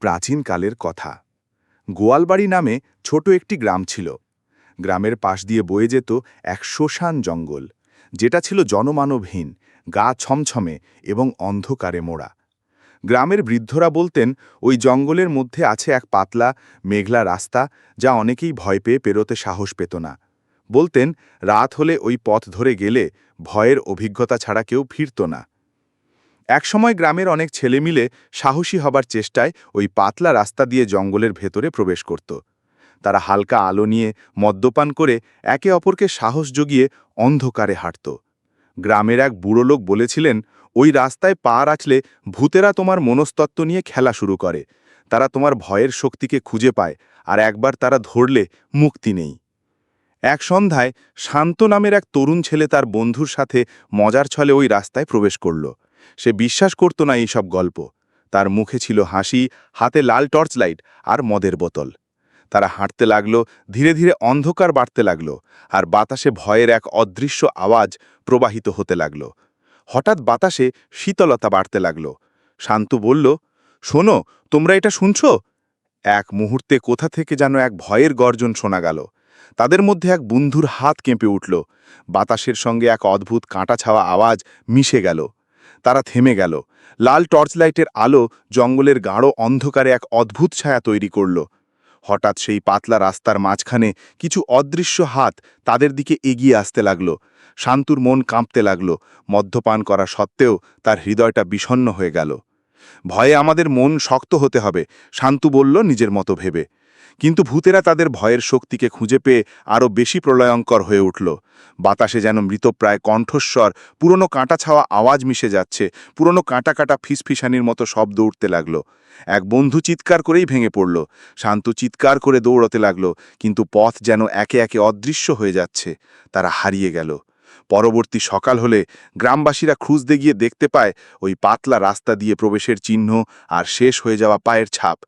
প্রাচীনকালের কথা। গোয়ালবাড়ি নামে ছোট একটি গ্রাম ছিল। গ্রামের পাশ দিয়ে বয়ে যেত এক শ্মশান জঙ্গল, যেটা ছিল জনমানবহীন, গা ছমছমে এবং অন্ধকারে মোড়া। গ্রামের বৃদ্ধরা বলতেন, ওই জঙ্গলের মধ্যে আছে এক পাতলা মেঘলা রাস্তা, যা অনেকেই ভয় পেয়ে পেরোতে সাহস পেত না। বলতেন, রাত হলে ওই পথ ধরে গেলে ভয়ের অভিজ্ঞতা ছাড়া কেউ ফিরত না। একসময় গ্রামের অনেক ছেলে মিলে সাহসী হবার চেষ্টায় ওই পাতলা রাস্তা দিয়ে জঙ্গলের ভেতরে প্রবেশ করত। তারা হালকা আলো নিয়ে মদ্যপান করে একে অপরকে সাহস জুগিয়ে অন্ধকারে হাঁটত। গ্রামের এক বুড়ো লোক বলেছিলেন, ওই রাস্তায় পা রাখলে ভূতেরা তোমার মনস্তত্ত্ব নিয়ে খেলা শুরু করে। তারা তোমার ভয়ের শক্তিকে খুঁজে পায়, আর একবার তারা ধরলে মুক্তি নেই। এক সন্ধ্যায় শান্ত নামের এক তরুণ ছেলে তার বন্ধুর সাথে মজার ছলে ওই রাস্তায় প্রবেশ করল। সে বিশ্বাস করত না এইসব গল্প। তার মুখে ছিল হাসি, হাতে লাল টর্চ লাইট আর মদের বোতল। তারা হাঁটতে লাগল, ধীরে ধীরে অন্ধকার বাড়তে লাগল, আর বাতাসে ভয়ের এক অদৃশ্য আওয়াজ প্রবাহিত হতে লাগল। হঠাৎ বাতাসে শীতলতা বাড়তে লাগল। শান্তু বলল, শোনো, তোমরা এটা শুনছ? এক মুহূর্তে কোথা থেকে যেন এক ভয়ের গর্জন শোনা গেল। তাদের মধ্যে এক বন্ধুর হাত কেঁপে উঠল। বাতাসের সঙ্গে এক অদ্ভুত কাঁটা ছাওয়া আওয়াজ মিশে গেল। তারা থেমে গেল। লাল টর্চ লাইটের আলো জঙ্গলের গাঢ় অন্ধকারে এক অদ্ভুত ছায়া তৈরি করল। হঠাৎ সেই পাতলা রাস্তার মাঝখানে কিছু অদৃশ্য হাত তাদের দিকে এগিয়ে আসতে লাগল। শান্তুর মন কাঁপতে লাগল। মদ্যপান করা সত্ত্বেও তার হৃদয়টা বিষণ্ণ হয়ে গেল। ভয়ে আমাদের মন শক্ত হতে হবে, শান্তু বলল নিজের মতো ভেবে। কিন্তু ভূতেরা তাদের ভয়ের শক্তিকে খুঁজে পেয়ে আরও বেশি প্রলয়ঙ্কর হয়ে উঠল। বাতাসে যেন মৃতপ্রায় কণ্ঠস্বর, পুরনো কাঁটা ছাওয়া আওয়াজ মিশে যাচ্ছে, পুরনো কাঁটা কাটা ফিসফিসানির মতো শব্দ উঠতে লাগল। এক বন্ধু চিৎকার করেই ভেঙে পড়ল। শান্তু চিৎকার করে দৌড়তে লাগল, কিন্তু পথ যেন একে একে অদৃশ্য হয়ে যাচ্ছে। তারা হারিয়ে গেল। পরবর্তী সকাল হলে গ্রামবাসীরা খুঁজতে গিয়ে দেখতে পায় ওই পাতলা রাস্তা দিয়ে প্রবেশের চিহ্ন আর শেষ হয়ে যাওয়া পায়ের ছাপ।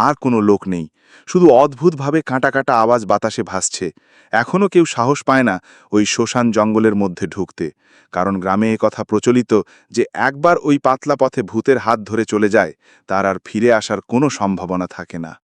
আর কোনো লোক নেই, শুধু অদ্ভুতভাবে কাঁটা কাটা আওয়াজ বাতাসে ভাসছে। এখনও কেউ সাহস পায় না ওই শ্মশান জঙ্গলের মধ্যে ঢুকতে, কারণ গ্রামে কথা প্রচলিত যে একবার ওই পাতলা পথে ভূতের হাত ধরে চলে যায়, তার আর ফিরে আসার কোনো সম্ভাবনা থাকে না।